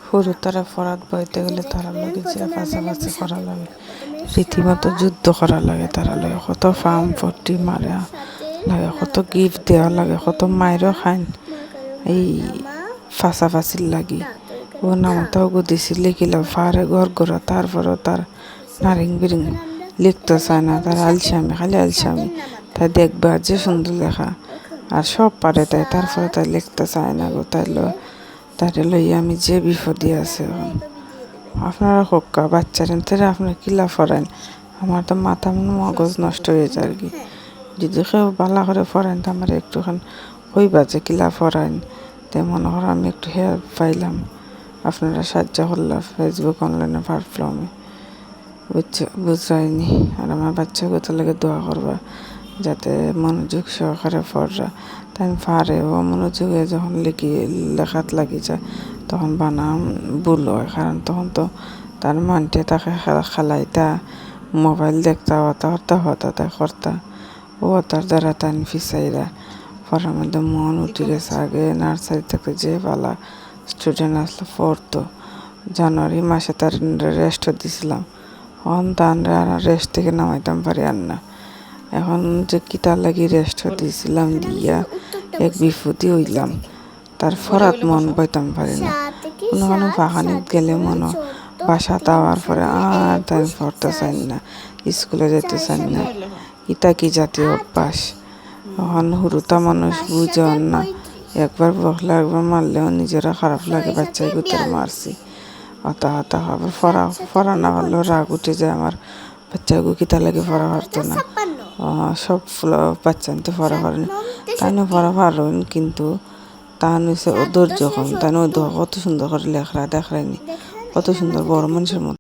সৰু তারা ফরাত বইতে গেলে তারা লগে যে পাশাপাশি করা লাগে রীতিমতো যুদ্ধ করা লাগে তারা লাগে কত ফার্ম ফটি মারা লাগে কত গিফট দেওয়া লাগে কত মায়েরও খাইন এই ফাঁসাফাঁসির লাগি ও নামতাও দিছি লিখিলাম ফারে ঘর ঘোরা তারপরেও তার নারিং বিরিং লিখতে চায় না তার আলসামি খালি আলসামি তাই দেখবা যে সুন্দর লেখা আর সব পারে তাই তারপরে তাই লিখতে চায় না গো তাইলে লইয়া আমি যে বিপদে আছে এখন আপনারা হোক্কা বাচ্চারেন তারা আপনার কিলা ফরেন আমার তো মাথা মগজ নষ্ট হয়ে যায় আর কি যদি কেউ ভালো করে ফরেন তো আমার একটুখান হইবা যে কিলা ফরাইন তাই মনে করো আমি একটু হেল্প পাইলাম আপনারা সাহায্য করলাম ফেসবুক অনলাইনে প্ল্যাটফর্মে বুঝাইনি আর আমার বাচ্চাকে লাগে দোয়া করবা যাতে মনোযোগ সহকারে পড়রা তাই পারে ও মনোযোগে যখন লেখাত লাগি যায় তখন বানাম ভুল হয় কারণ তখন তো তার মানতে তাকে খেলাইতা মোবাইল দেখতা হতা করতা ও তার দ্বারা তান ফিসাইরা পড়ার মধ্যে মন উঠে গেছে আগে নার্সারি থেকে যে পালা স্টুডেন্ট আসলে পড়তো জানুয়ারি মাসে তার রেস্ট দিছিলাম এখন তার রেস্ট থেকে নামাইতাম পারি আর না এখন যে কিতা লাগি রেস্ট দিয়েছিলাম দিয়া এক বিপদে হইলাম তার ফরাত মন বইতাম পারি না কোনো বাগানিত গেলে মনো বাসা দেওয়ার পরে আর তাই পড়তে চান না স্কুলে যেতে চান না ইটা কি জাতীয় অভ্যাস এখন হুরুতা মানুষ বুঝন না একবার বকলে একবার মারলেও নিজেরা খারাপ লাগে বাচ্চাই গুতের মারছি হতা আবার ফরা না পারলেও রাগ উঠে যায় আমার বাচ্চাগু কিতা লাগে পড়া পারতো না সব বাচ্চা তো পড়া পারেন তাইও পড়া পারেন কিন্তু তান হচ্ছে ধৈর্য কম তাই কত সুন্দর করে লেখরা দেখায়নি কত সুন্দর বড় মানুষের মতো